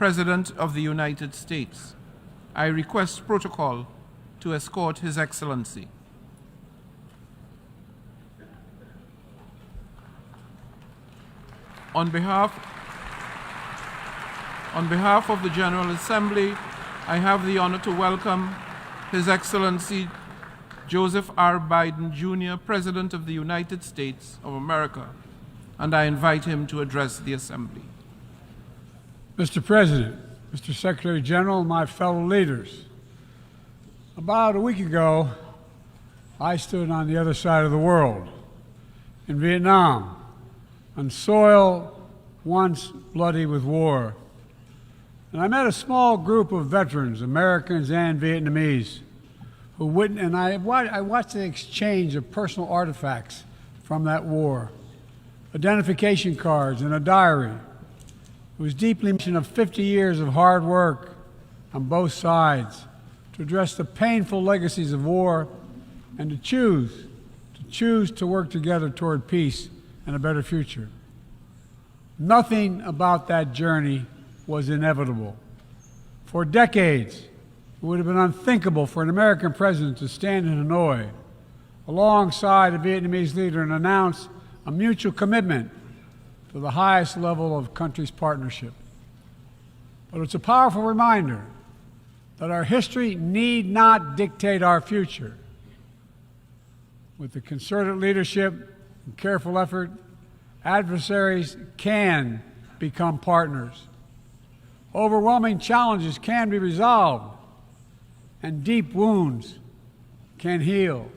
President of the United States. I request protocol to escort His Excellency. On behalf of the General Assembly, I have the honor to welcome His Excellency Joseph R. Biden, Jr., President of the United States of America, and I invite him to address the Assembly. Mr. President, Mr. Secretary General, my fellow leaders, about a week ago, I stood on the other side of the world, in Vietnam, on soil once bloody with war. And I met a small group of veterans, Americans and Vietnamese, who witnessed, and I watched the exchange of personal artifacts from that war, identification cards and a diary. It was deeply mention of 50 years of hard work on both sides to address the painful legacies of war and to choose to work together toward peace and a better future. Nothing about that journey was inevitable. For decades, it would have been unthinkable for an American president to stand in Hanoi alongside a Vietnamese leader and announce a mutual commitment to the highest level of country's partnership. But it's a powerful reminder that our history need not dictate our future. With the concerted leadership and careful effort, adversaries can become partners. Overwhelming challenges can be resolved, and deep wounds can heal.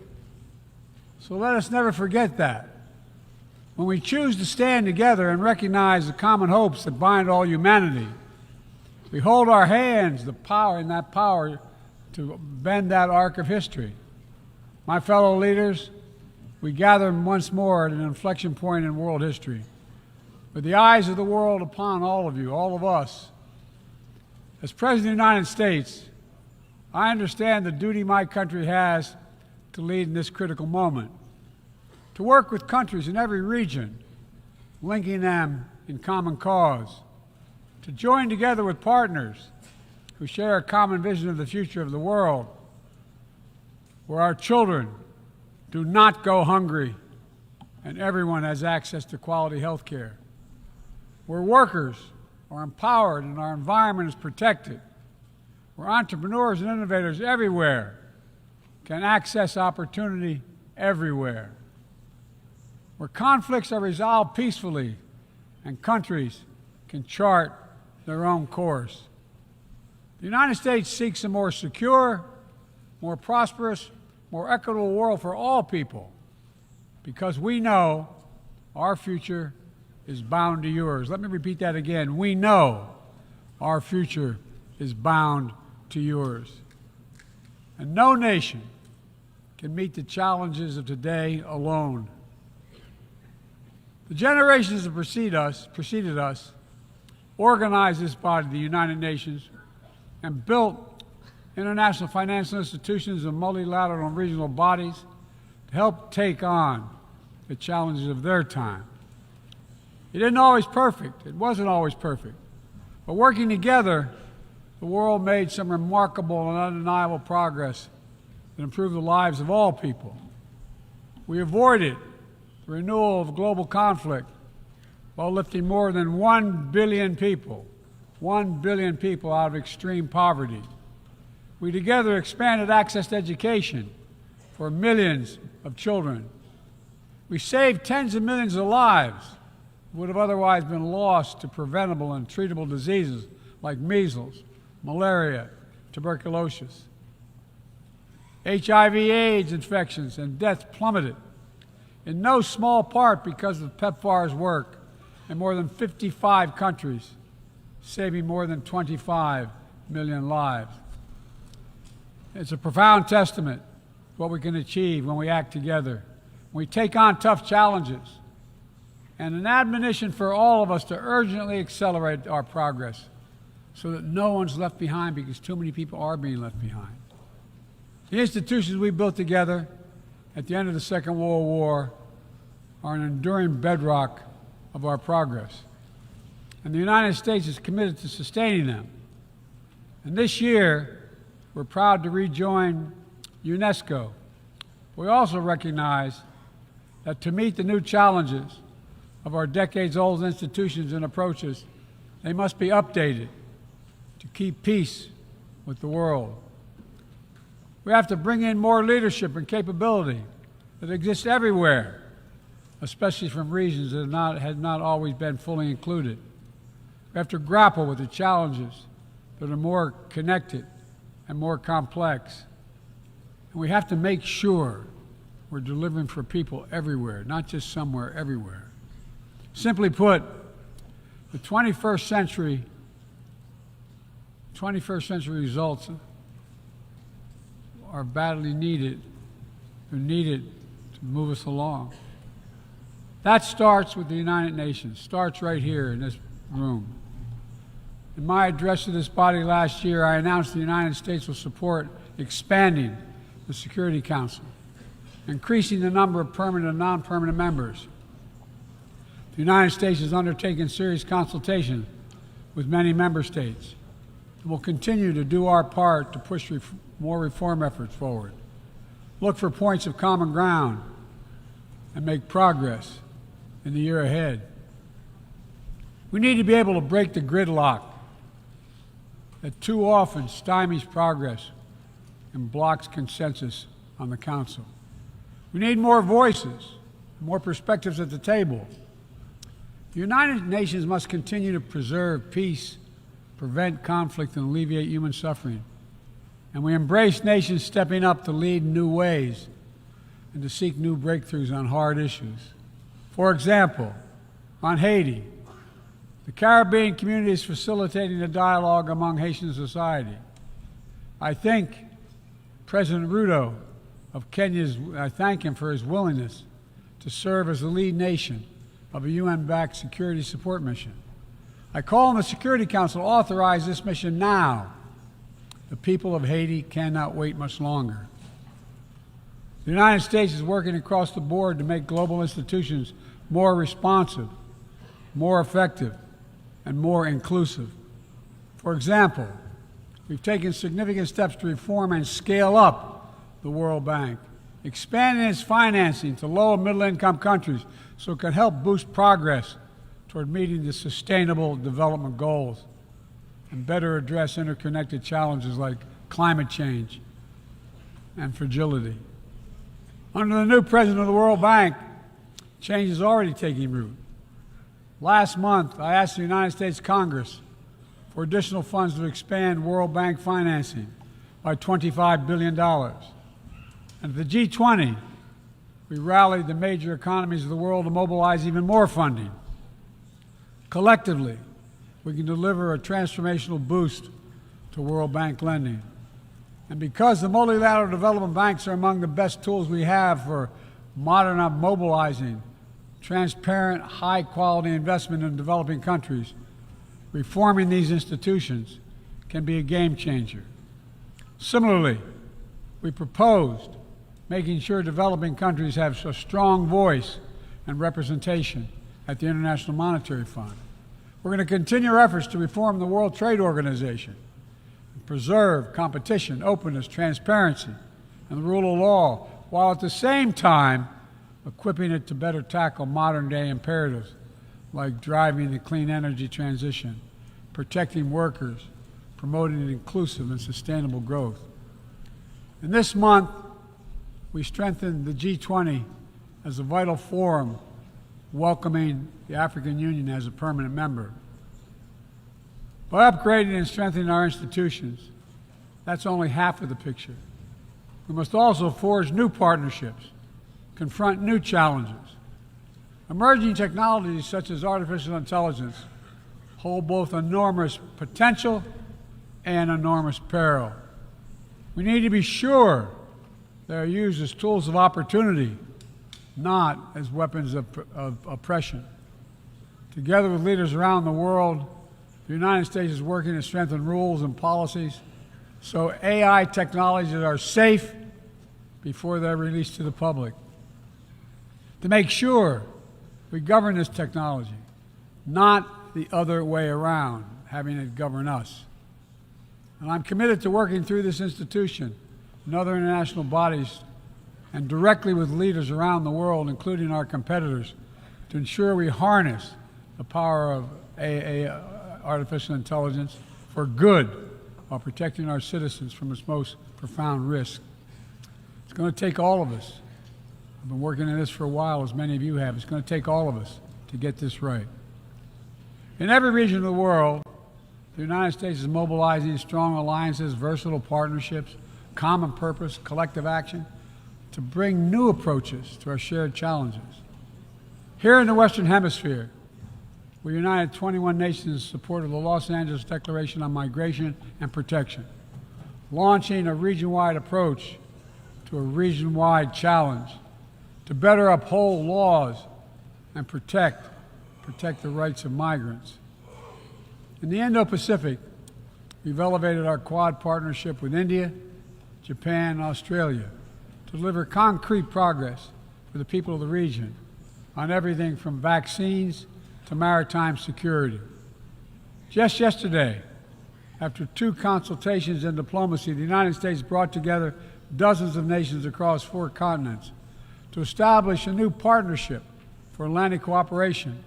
So let us never forget that. When we choose to stand together and recognize the common hopes that bind all humanity, we hold our hands the power to bend that arc of history. My fellow leaders, we gather once more at an inflection point in world history, with the eyes of the world upon all of you, all of us. As President of the United States, I understand the duty my country has to lead in this critical moment, to work with countries in every region, linking them in common cause, to join together with partners who share a common vision of the future of the world, where our children do not go hungry and everyone has access to quality health care, where workers are empowered and our environment is protected, where entrepreneurs and innovators everywhere can access opportunity everywhere, where conflicts are resolved peacefully and countries can chart their own course. The United States seeks a more secure, more prosperous, more equitable world for all people, because we know our future is bound to yours. Let me repeat that again. We know our future is bound to yours. And no nation can meet the challenges of today alone. The generations that preceded us organized this body, the United Nations, and built international financial institutions and multilateral and regional bodies to help take on the challenges of their time. It wasn't always perfect. But working together, the world made some remarkable and undeniable progress that improved the lives of all people. We avoided the renewal of global conflict while lifting more than 1 billion people out of extreme poverty. We together expanded access to education for millions of children. We saved tens of millions of lives that would have otherwise been lost to preventable and treatable diseases like measles, malaria, tuberculosis. HIV/AIDS infections and deaths plummeted, in no small part because of PEPFAR's work in more than 55 countries, saving more than 25 million lives. It's a profound testament to what we can achieve when we act together, when we take on tough challenges, and an admonition for all of us to urgently accelerate our progress so that no one's left behind, because too many people are being left behind. The institutions we built together at the end of the Second World War are an enduring bedrock of our progress. and the United States is committed to sustaining them. And this year, we're proud to rejoin UNESCO. We also recognize that to meet the new challenges of our decades-old institutions and approaches, they must be updated to keep peace with the world. We have to bring in more leadership and capability that exists everywhere, especially from regions that have not always been fully included. We have to grapple with the challenges that are more connected and more complex. And we have to make sure we're delivering for people everywhere, not just somewhere, everywhere. Simply put, the 21st century results are badly needed. They're needed to move us along. That starts with the United Nations, starts right here in this room. In my address to this body last year, I announced the United States will support expanding the Security Council, increasing the number of permanent and non-permanent members. The United States has undertaken serious consultation with many member states and will continue to do our part to push more reform efforts forward, look for points of common ground, and make progress in the year ahead. We need to be able to break the gridlock that too often stymies progress and blocks consensus on the Council. We need more voices, more perspectives at the table. The United Nations must continue to preserve peace, prevent conflict, and alleviate human suffering. And we embrace nations stepping up to lead in new ways and to seek new breakthroughs on hard issues. For example, on Haiti, the Caribbean community is facilitating a dialogue among Haitian society. I thank President Ruto of Kenya for his willingness to serve as the lead nation of a UN-backed security support mission. I call on the Security Council to authorize this mission now. The people of Haiti cannot wait much longer. The United States is working across the board to make global institutions more responsive, more effective, and more inclusive. For example, we've taken significant steps to reform and scale up the World Bank, expanding its financing to low and middle-income countries so it can help boost progress toward meeting the Sustainable Development Goals and better address interconnected challenges like climate change and fragility. Under the new president of the World Bank, change is already taking root. Last month, I asked the United States Congress for additional funds to expand World Bank financing by $25 billion. And at the G20, we rallied the major economies of the world to mobilize even more funding. Collectively, we can deliver a transformational boost to World Bank lending. And because the multilateral development banks are among the best tools we have for mobilizing transparent, high-quality investment in developing countries, reforming these institutions can be a game changer. Similarly, we proposed making sure developing countries have a strong voice and representation at the International Monetary Fund. We're going to continue our efforts to reform the World Trade Organization, and preserve competition, openness, transparency, and the rule of law, while at the same time equipping it to better tackle modern-day imperatives like driving the clean energy transition, protecting workers, promoting inclusive and sustainable growth. And this month, we strengthened the G20 as a vital forum, welcoming the African Union as a permanent member. By upgrading and strengthening our institutions, that's only half of the picture. We must also forge new partnerships, confront new challenges. Emerging technologies such as artificial intelligence hold both enormous potential and enormous peril. We need to be sure they are used as tools of opportunity, not as weapons of oppression. Together with leaders around the world, the United States is working to strengthen rules and policies so AI technologies are safe before they're released to the public. To make sure we govern this technology, not the other way around, having it govern us. And I'm committed to working through this institution and other international bodies and directly with leaders around the world, including our competitors, to ensure we harness the power of artificial intelligence for good while protecting our citizens from its most profound risk. It's going to take all of us. I've been working on this for a while, as many of you have. It's going to take all of us to get this right. In every region of the world, the United States is mobilizing strong alliances, versatile partnerships, common purpose, collective action to bring new approaches to our shared challenges. Here in the Western Hemisphere, we united 21 nations in support of the Los Angeles Declaration on Migration and Protection, launching a region-wide approach to a region-wide challenge to better uphold laws and protect the rights of migrants. In the Indo-Pacific, we've elevated our Quad partnership with India, Japan, and Australia to deliver concrete progress for the people of the region on everything from vaccines to maritime security. Just yesterday, after 2 consultations in diplomacy, the United States brought together dozens of nations across 4 continents to establish a new partnership for Atlantic cooperation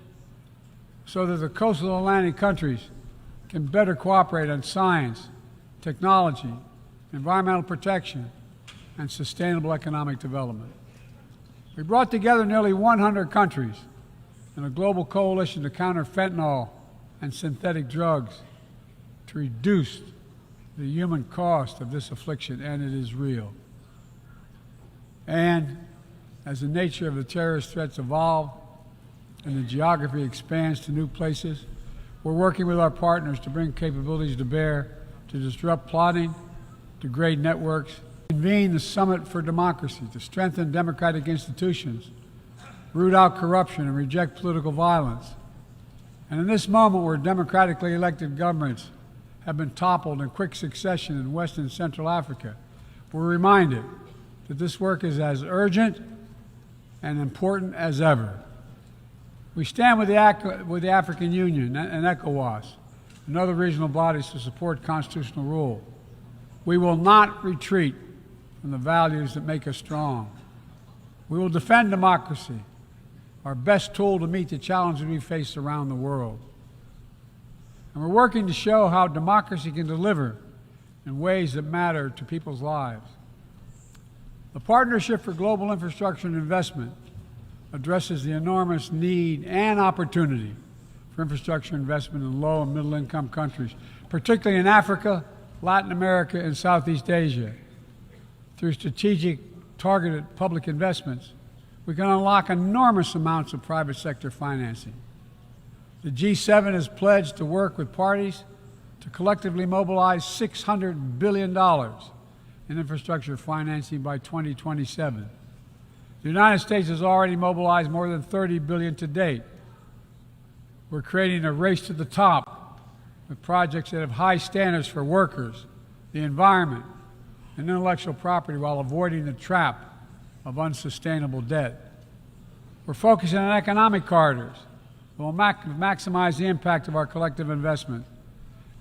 so that the coastal Atlantic countries can better cooperate on science, technology, environmental protection, and sustainable economic development. We brought together nearly 100 countries in a global coalition to counter fentanyl and synthetic drugs to reduce the human cost of this affliction, and it is real. And as the nature of the terrorist threats evolve and the geography expands to new places, we're working with our partners to bring capabilities to bear to disrupt plotting, degrade networks, convene the Summit for Democracy to strengthen democratic institutions, root out corruption, and reject political violence. And in this moment where democratically elected governments have been toppled in quick succession in West and Central Africa, we're reminded that this work is as urgent and important as ever. We stand with the African Union and ECOWAS and other regional bodies to support constitutional rule. We will not retreat from the values that make us strong. We will defend democracy, our best tool to meet the challenges we face around the world. And we're working to show how democracy can deliver in ways that matter to people's lives. The Partnership for Global Infrastructure and Investment addresses the enormous need and opportunity for infrastructure investment in low and middle income countries, particularly in Africa, Latin America, and Southeast Asia. Through strategic, targeted public investments, we can unlock enormous amounts of private sector financing. The G7 has pledged to work with parties to collectively mobilize $600 billion in infrastructure financing by 2027. The United States has already mobilized more than $30 billion to date. We're creating a race to the top with projects that have high standards for workers, the environment, and intellectual property while avoiding the trap of unsustainable debt. We're focusing on economic corridors that will maximize the impact of our collective investment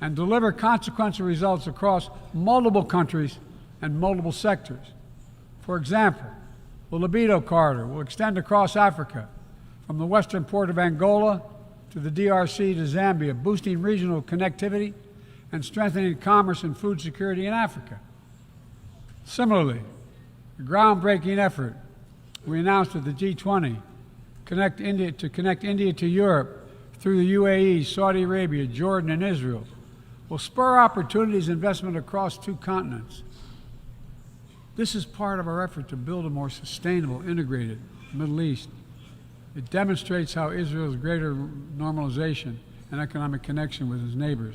and deliver consequential results across multiple countries and multiple sectors. For example, the Libido Corridor will extend across Africa from the western port of Angola to the DRC to Zambia, boosting regional connectivity and strengthening commerce and food security in Africa. Similarly, the groundbreaking effort we announced at the G20 to connect India to Europe through the UAE, Saudi Arabia, Jordan, and Israel will spur opportunities and investment across 2 continents. This is part of our effort to build a more sustainable, integrated Middle East. It demonstrates how Israel's greater normalization and economic connection with its neighbors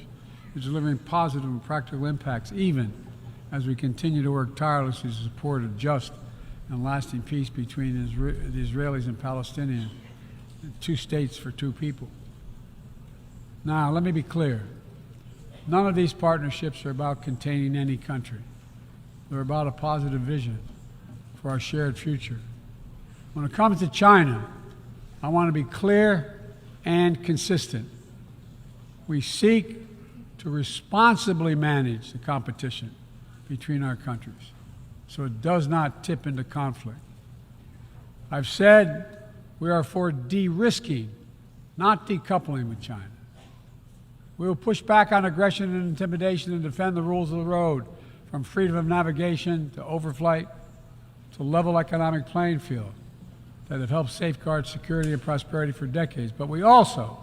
is delivering positive and practical impacts, even as we continue to work tirelessly to support a just and lasting peace between the Israelis and Palestinians, 2 states for 2 people. Now, let me be clear. None of these partnerships are about containing any country. They're about a positive vision for our shared future. When it comes to China, I want to be clear and consistent. we seek to responsibly manage the competition between our countries so it does not tip into conflict. I've said we are for de-risking, not decoupling with China. We will push back on aggression and intimidation and defend the rules of the road, from freedom of navigation to overflight to level economic playing field that have helped safeguard security and prosperity for decades. But we also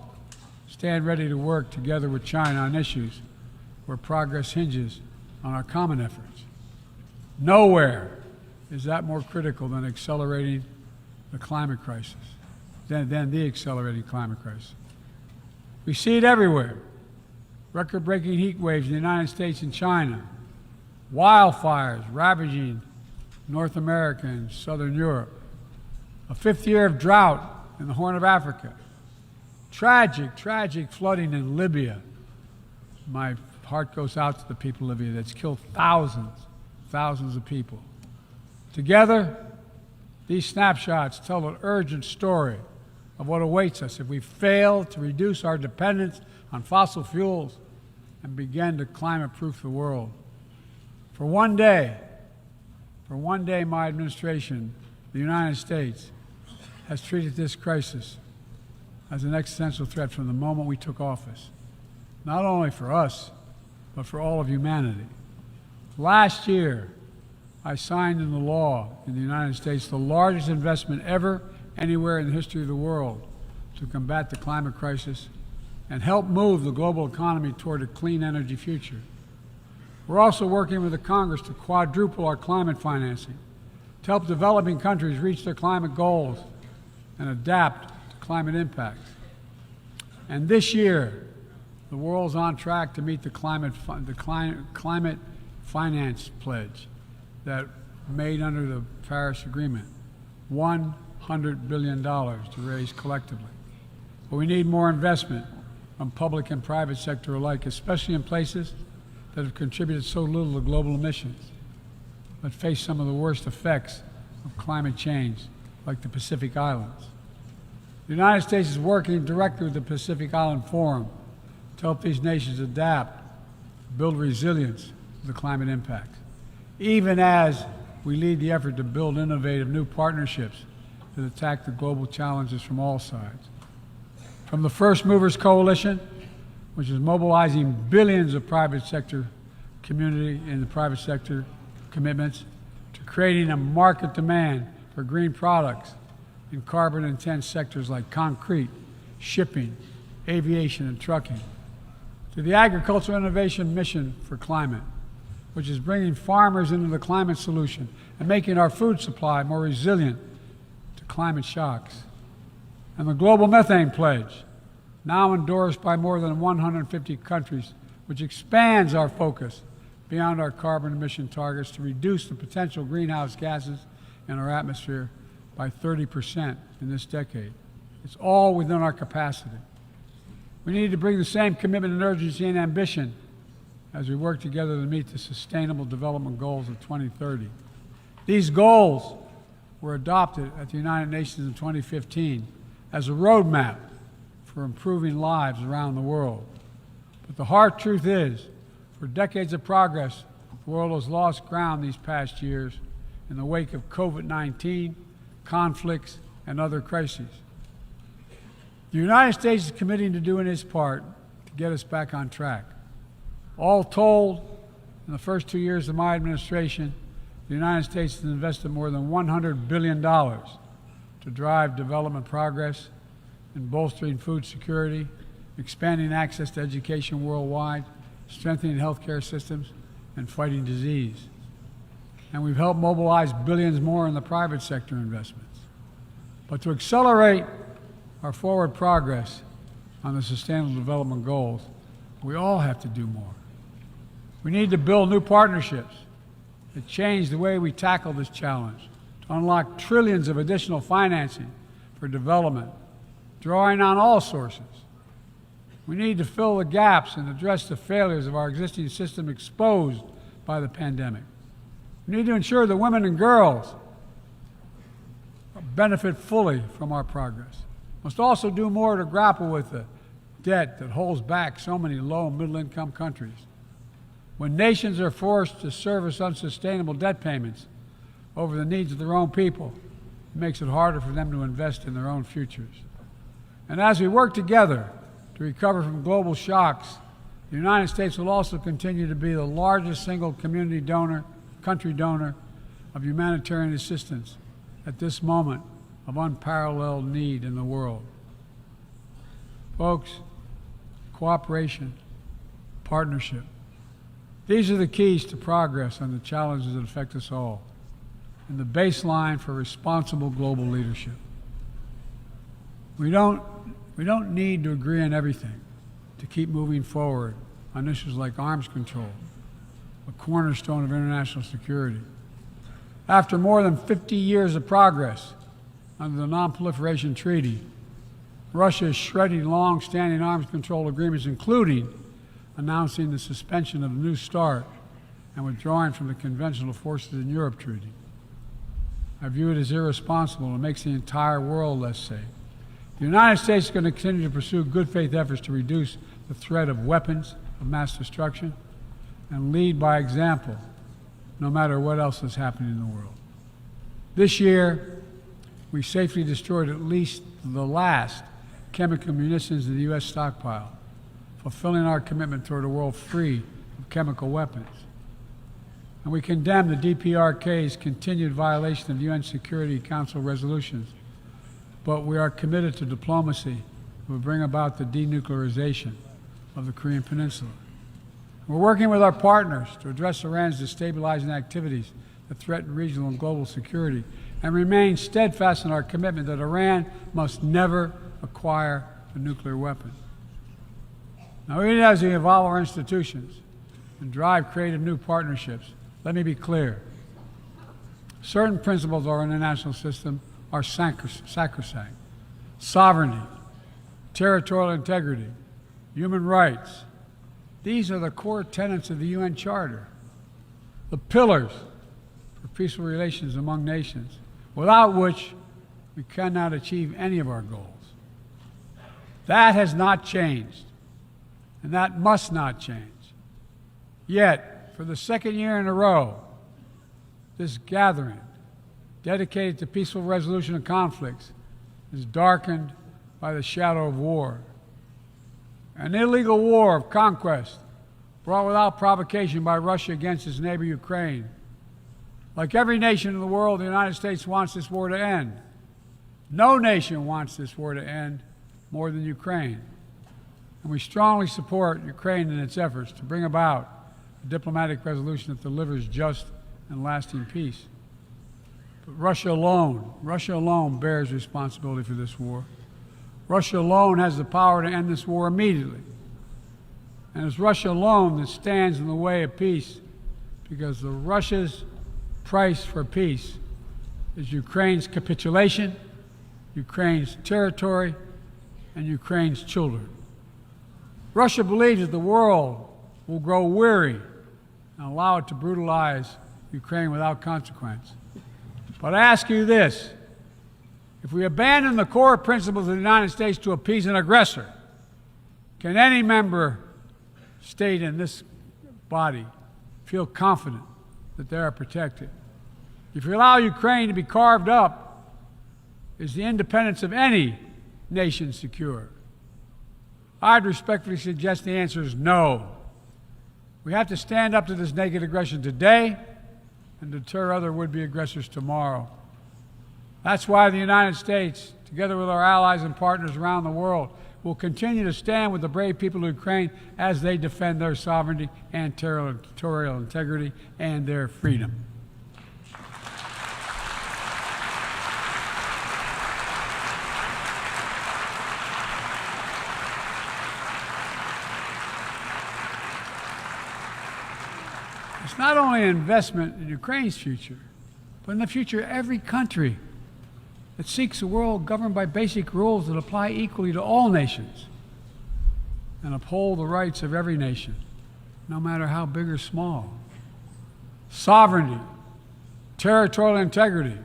stand ready to work together with China on issues where progress hinges on our common efforts. Nowhere is that more critical than accelerating the climate crisis, than the accelerating climate crisis. We see it everywhere. Record-breaking heat waves in the United States and China, wildfires ravaging North America and Southern Europe, a fifth year of drought in the Horn of Africa, tragic flooding in Libya. My heart goes out to the people of Libya. That's killed thousands of people. Together, these snapshots tell an urgent story of what awaits us if we fail to reduce our dependence on fossil fuels and begin to climate-proof the world. For one day, my administration, the United States, has treated this crisis as an existential threat from the moment we took office, not only for us, but for all of humanity. Last year, I signed into law in the United States the largest investment ever anywhere in the history of the world to combat the climate crisis and help move the global economy toward a clean energy future. We're also working with the Congress to quadruple our climate financing to help developing countries reach their climate goals and adapt to climate impacts. And this year, the world's on track to meet the climate finance pledge that made under the Paris Agreement, $100 billion to raise collectively. But we need more investment from public and private sector alike, especially in places that have contributed so little to global emissions, but face some of the worst effects of climate change, like the Pacific Islands. The United States is working directly with the Pacific Island Forum to help these nations adapt, build resilience to the climate impacts, even as we lead the effort to build innovative new partnerships that attack the global challenges from all sides. From the First Movers Coalition, which is mobilizing billions of private sector community and the private sector commitments, to creating a market demand for green products in carbon-intense sectors like concrete, shipping, aviation, and trucking, to the Agricultural Innovation Mission for Climate, which is bringing farmers into the climate solution and making our food supply more resilient to climate shocks, and the Global Methane Pledge, now endorsed by more than 150 countries, which expands our focus beyond our carbon emission targets to reduce the potential greenhouse gases in our atmosphere by 30% in this decade. It's all within our capacity. We need to bring the same commitment and urgency and ambition as we work together to meet the Sustainable Development Goals of 2030. These goals were adopted at the United Nations in 2015 as a roadmap for improving lives around the world. But the hard truth is, for decades of progress, the world has lost ground these past years in the wake of COVID-19, conflicts, and other crises. The United States is committing to doing its part to get us back on track. All told, in the first 2 years of my administration, the United States has invested more than $100 billion to drive development progress in bolstering food security, expanding access to education worldwide, strengthening healthcare systems, and fighting disease. And we've helped mobilize billions more in the private sector investments. But to accelerate our forward progress on the Sustainable Development Goals, we all have to do more. We need to build new partnerships that change the way we tackle this challenge, to unlock trillions of additional financing for development, drawing on all sources. We need to fill the gaps and address the failures of our existing system exposed by the pandemic. We need to ensure that women and girls benefit fully from our progress. We must also do more to grapple with the debt that holds back so many low and middle-income countries. When nations are forced to service unsustainable debt payments over the needs of their own people, it makes it harder for them to invest in their own futures. And as we work together to recover from global shocks, the United States will also continue to be the largest single country donor of humanitarian assistance at this moment of unparalleled need in the world. Folks, cooperation, partnership, these are the keys to progress on the challenges that affect us all, and the baseline for responsible global leadership. We don't need to agree on everything to keep moving forward on issues like arms control, a cornerstone of international security. After more than 50 years of progress under the Non-Proliferation Treaty, Russia is shredding long-standing arms control agreements, including announcing the suspension of the New START and withdrawing from the Conventional Forces in Europe Treaty. I view it as irresponsible and makes the entire world less safe. The United States is going to continue to pursue good faith efforts to reduce the threat of weapons of mass destruction and lead by example, no matter what else is happening in the world. This year, we safely destroyed at least the last chemical munitions in the U.S. stockpile, fulfilling our commitment toward a world free of chemical weapons. And we condemn the DPRK's continued violation of UN Security Council resolutions, but we are committed to diplomacy that will bring about the denuclearization of the Korean Peninsula. We're working with our partners to address Iran's destabilizing activities that threaten regional and global security, and remain steadfast in our commitment that Iran must never acquire a nuclear weapon. Now, even as we evolve our institutions and drive creative new partnerships, let me be clear. Certain principles of our international system are sacrosanct. Sovereignty, territorial integrity, human rights. These are the core tenets of the UN Charter, the pillars for peaceful relations among nations, without which we cannot achieve any of our goals. That has not changed, and that must not change. Yet, for the second year in a row, this gathering, dedicated to peaceful resolution of conflicts, is darkened by the shadow of war. An illegal war of conquest brought without provocation by Russia against its neighbor Ukraine. Like every nation in the world, the United States wants this war to end. No nation wants this war to end more than Ukraine. And we strongly support Ukraine in its efforts to bring about a diplomatic resolution that delivers just and lasting peace. But Russia alone bears responsibility for this war. Russia alone has the power to end this war immediately. And it's Russia alone that stands in the way of peace, because Russia's price for peace is Ukraine's capitulation, Ukraine's territory, and Ukraine's children. Russia believes that the world will grow weary and allow it to brutalize Ukraine without consequence. But I ask you this: if we abandon the core principles of the United States to appease an aggressor, can any member state in this body feel confident that they are protected? If we allow Ukraine to be carved up, is the independence of any nation secure? I'd respectfully suggest the answer is no. We have to stand up to this naked aggression today and deter other would-be aggressors tomorrow. That's why the United States, together with our allies and partners around the world, will continue to stand with the brave people of Ukraine as they defend their sovereignty and territorial integrity and their freedom. It's not only an investment in Ukraine's future, but in the future of every country that seeks a world governed by basic rules that apply equally to all nations and uphold the rights of every nation, no matter how big or small. Sovereignty, territorial integrity,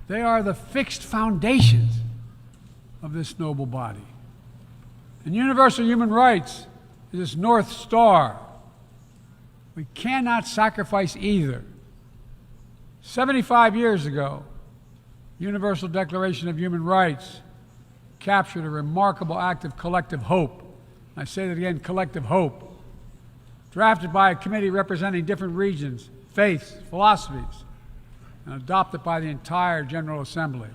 they are the fixed foundations of this noble body. And universal human rights is its North Star. We cannot sacrifice either. 75 years ago, the Universal Declaration of Human Rights captured a remarkable act of collective hope. I say that again, collective hope. Drafted by a committee representing different regions, faiths, philosophies, and adopted by the entire General Assembly.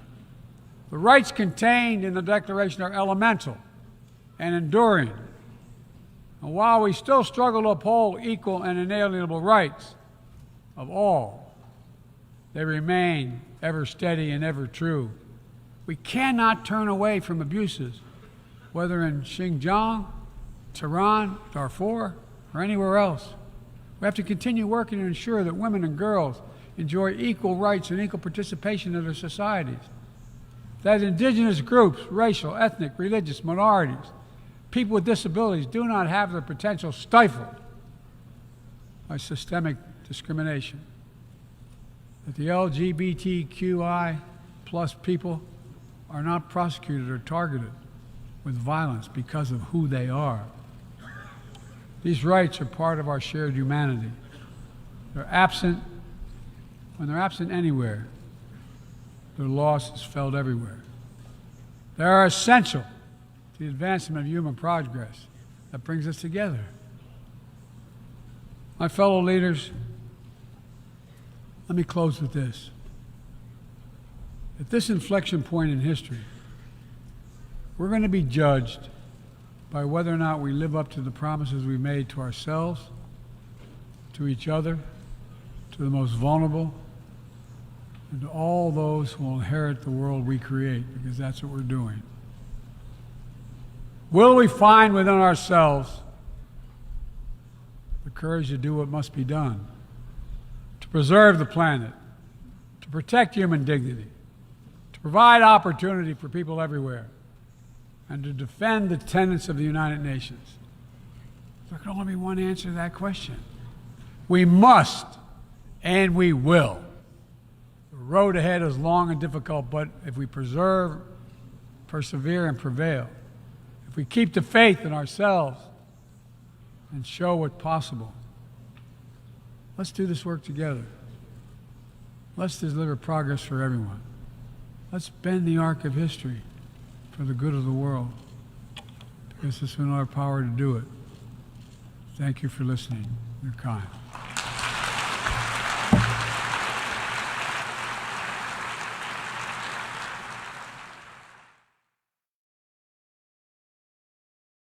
The rights contained in the Declaration are elemental and enduring. And while we still struggle to uphold equal and inalienable rights of all, they remain ever steady and ever true. We cannot turn away from abuses, whether in Xinjiang, Tehran, Darfur, or anywhere else. We have to continue working to ensure that women and girls enjoy equal rights and equal participation in their societies. That indigenous groups, racial, ethnic, religious minorities, people with disabilities do not have their potential stifled by systemic discrimination. That the LGBTQI plus people are not prosecuted or targeted with violence because of who they are. These rights are part of our shared humanity. They're absent, when they're absent anywhere, their loss is felt everywhere. They are essential to the advancement of human progress that brings us together. My fellow leaders, let me close with this. At this inflection point in history, we're going to be judged by whether or not we live up to the promises we made to ourselves, to each other, to the most vulnerable, and to all those who will inherit the world we create, because that's what we're doing. Will we find within ourselves the courage to do what must be done, to preserve the planet, to protect human dignity, to provide opportunity for people everywhere, and to defend the tenets of the United Nations? There can only be one answer to that question. We must, and we will. The road ahead is long and difficult, but if we persevere, and prevail, if we keep the faith in ourselves and show what's possible, let's do this work together. Let's deliver progress for everyone. Let's bend the arc of history for the good of the world, because it's in our power to do it. Thank you for listening. You're kind.